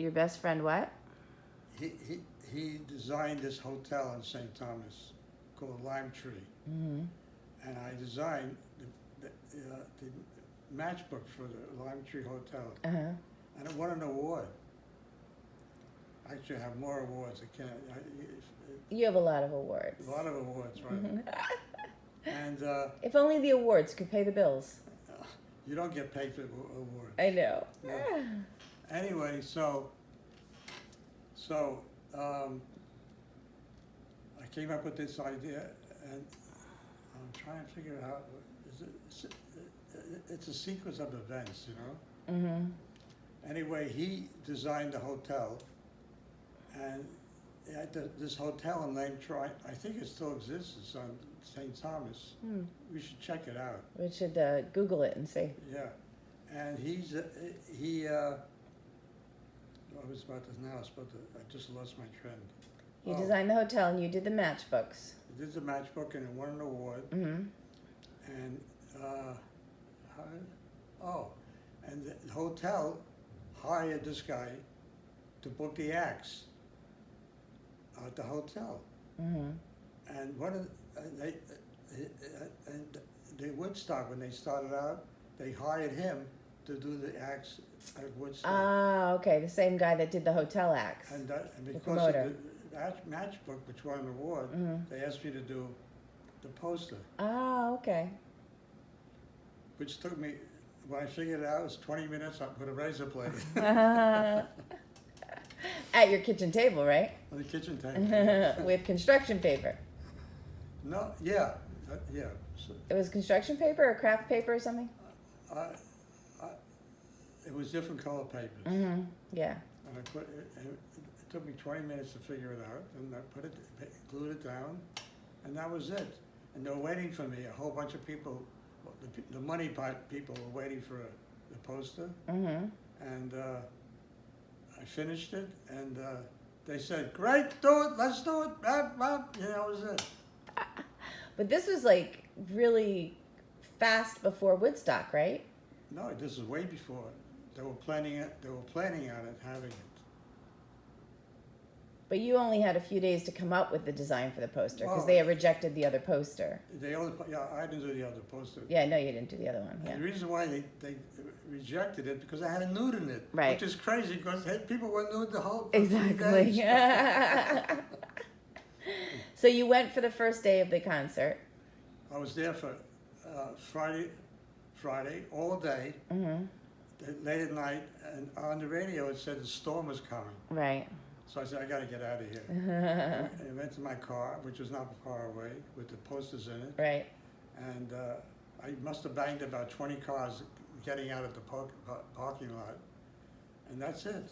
Your best friend what? He designed this hotel in St. Thomas called Lime Tree, Mm-hmm. and I designed the matchbook for the Lime Tree Hotel, Uh-huh. and it won an award. Actually, I have more awards. You have a lot of awards. A lot of awards, right? And If only the awards could pay the bills. you don't get paid for awards. I know. No. Anyway, so I came up with this idea, and I'm trying to figure out it's a sequence of events, you know. Mm-hmm. Anyway, he designed the hotel, and this hotel in Lame Tree, I think it still exists. It's on St. Thomas. We should check it out. We should Google it and see. Yeah, and I was about to I just lost my trend. You designed the hotel and you did the matchbooks. I did the matchbook and it won an award. Mm-hmm. And and the hotel hired this guy to book the acts at the hotel. Mm-hmm. And the Woodstock, when they started out, they hired him to do the acts at Woodstock. Ah, okay. The same guy that did the hotel acts. And because of promoter. the matchbook, which won an award, they asked me to do the poster, Ah, okay. which took me, when I figured it out, it was 20 minutes with a razor blade At your kitchen table, right? on the kitchen table. With construction paper. No, yeah, yeah. So, It was construction paper or craft paper or something? it was different color papers. Mm-hmm. Yeah. And it took me 20 minutes to figure it out, and I glued it down, and that was it. And they were waiting for me. A whole bunch of people, the money people were waiting for the poster. Mm-hmm. And I finished it, and they said, "Great, do it, let's do it." Bap, bap. You know, that was it. But this was like really fast before Woodstock, right? No, this is way before. They were planning it. They were planning on it, having it. But you only had a few days to come up with the design for the poster because they had rejected the other poster. I didn't do the other poster. Yeah, no, you didn't do the other one. Yeah. And the reason why they rejected it because I had a nude in it, Right. which is crazy because people were nude the whole Exactly. So you went for the first day of the concert. I was there for Friday all day, Mm-hmm. late at night, and on the radio it said the storm was coming. Right. So I said, I got to get out of here. I went to my car, which was not far away, with the posters in it. Right. And I must have banged about 20 cars getting out of the parking lot. And that's it.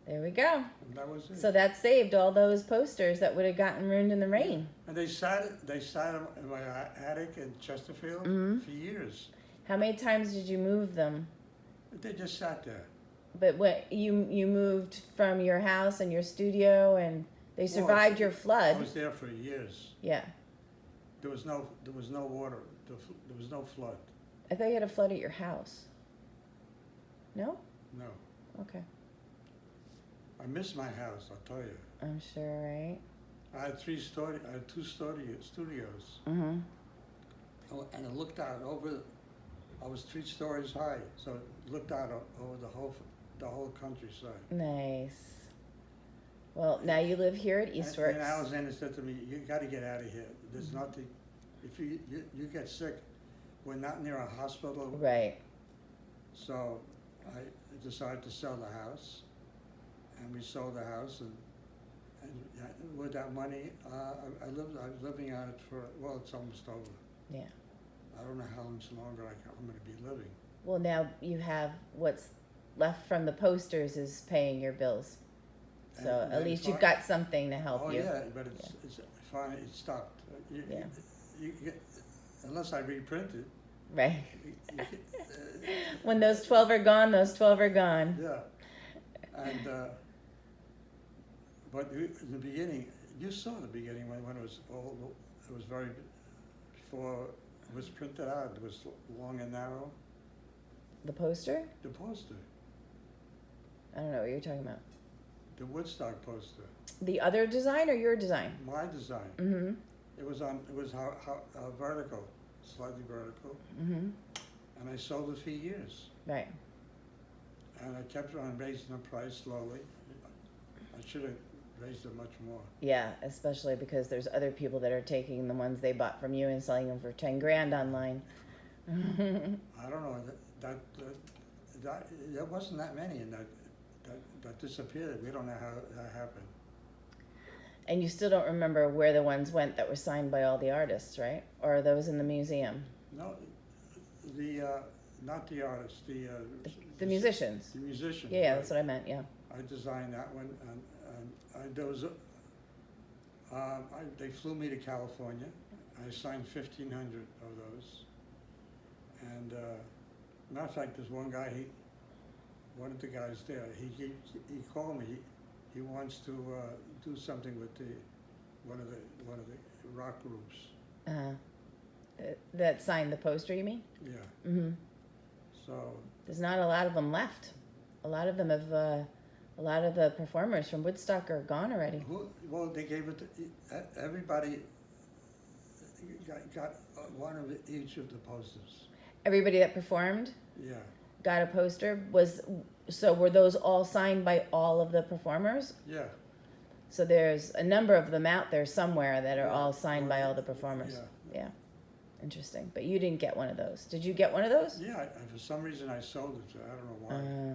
There we go. And that was it. So that saved all those posters that would have gotten ruined in the rain. And they sat in my attic in Chesterfield for years. How many times did you move them? They just sat there. But what you moved from your house and your studio, and they survived your flood. I was there for years. Yeah. There was no water. There was no flood. I thought you had a flood at your house. No? No. Okay. I miss my house, I'll tell you. I'm sure, right? I had two studios. Mm-hmm. And it looked out over. I was 3 stories high, so it looked out over the whole countryside. Nice. Well, now you live here at Eastworks. And Alexander said to me, "You got to get out of here. There's nothing. If you get sick, we're not near a hospital." Right. So I decided to sell the house, and we sold the house, and with that money, I was living on it it's almost over. Yeah. I don't know how much longer I'm going to be living. Well, now you have what's left from the posters is paying your bills. So And at least you've got something to help you. Oh yeah, but it's finally it stopped. You unless I reprint it. Right. You When those 12 are gone, those 12 are gone. yeah. And but in the beginning, you saw the beginning when it was all. It was very before it was printed out. It was long and narrow. The poster? The poster. I don't know what you're talking about. the Woodstock poster. The other design or your design? My design. Mm-hmm. It was vertical, slightly vertical, Mm-hmm. and I sold it for years. Right. And I kept on raising the price slowly. I should have raised it much more. Yeah, especially because there's other people that are taking the ones they bought from you and selling them for 10 grand online. I don't know, there wasn't that many, and that disappeared. We don't know how that happened. And you still don't remember where the ones went that were signed by all the artists, right? Or are those in the museum? No, not the artists, The musicians. The musicians. Yeah, right. that's what I meant, yeah. I designed that one, and there was, they flew me to California. I signed 1,500 of those. And matter of fact, there's one guy, one of the guys there, he called me. He wants to do something with one of the rock groups. That signed the poster, you mean? Yeah. Mm-hmm. So There's not a lot of them left. A lot of them have, a lot of the performers from Woodstock are gone already. well, they gave it to everybody. Got one of each of the posters. Everybody that performed Yeah. got a poster. So were those all signed by all of the performers? Yeah. So there's a number of them out there somewhere that are Yeah. all signed by all the performers. Yeah. Yeah. Interesting. But you didn't get one of those. Did you get one of those? Yeah. For some reason, I sold it. I don't know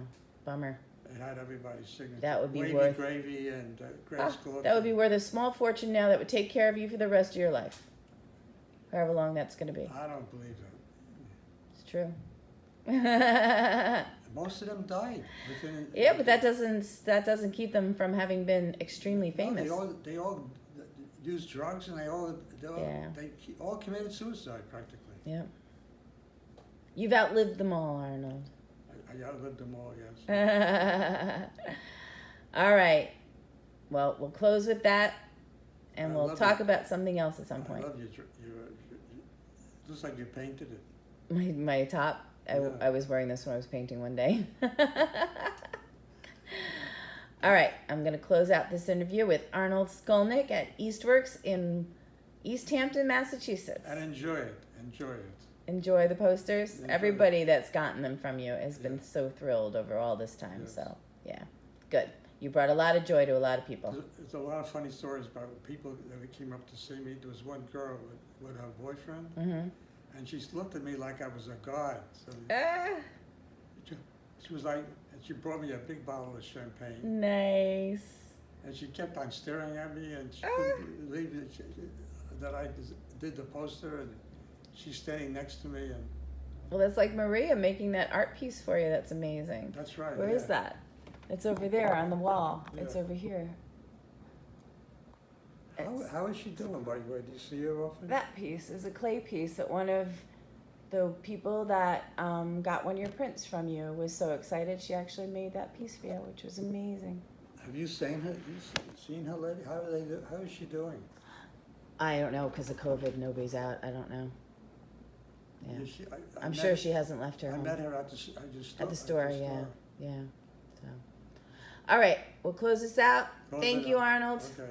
why. Bummer. It had everybody's signature. That would be Wavy worth- Gravy and Grace Gordon. That would be worth a small fortune now that would take care of you for the rest of your life. However long that's going to be. I don't believe that. It's true. Most of them died within. Yeah, but that doesn't keep them from having been extremely No, famous. they all used drugs, and they all committed suicide practically. Yeah. You've outlived them all, Arnold. I outlived them all, yes. All right. Well, we'll close with that, and I we'll love talk it. about something else at some I point. love you. Looks like you painted it. My top. Yeah. I was wearing this when I was painting one day. All right. I'm going to close out this interview with Arnold Skolnick at Eastworks in East Hampton, Massachusetts. And enjoy it. Enjoy it. Enjoy the posters. Enjoy Everybody that's gotten them from you has been Yes. so thrilled over all this time. Yes. So, yeah. Good. You brought a lot of joy to a lot of people. There's a lot of funny stories about people that came up to see me. There was one girl with her boyfriend, Mm-hmm. and she looked at me like I was a god. So Ah, she was like, and she brought me a big bottle of champagne, nice. and she kept on staring at me, and she Ah. couldn't believe that I did the poster, and she's standing next to me, and Well, that's like Maria making that art piece for you. That's amazing. that's right. Where is that? It's over there on the wall. It's Yeah. over here. It's- How is she doing, by the way? Do you see her often? That piece is a clay piece that one of the people that got one of your prints from you was so excited she actually made that piece for you, which was amazing. Have you seen her? Seen her lady? How is she doing? I don't know because of COVID. Nobody's out. I don't know. Yeah. Is she- I I'm met- sure she hasn't left her I home. met her at the Store, yeah. Yeah. So, all right, we'll close this out. Close Thank it you, out. Arnold. Okay.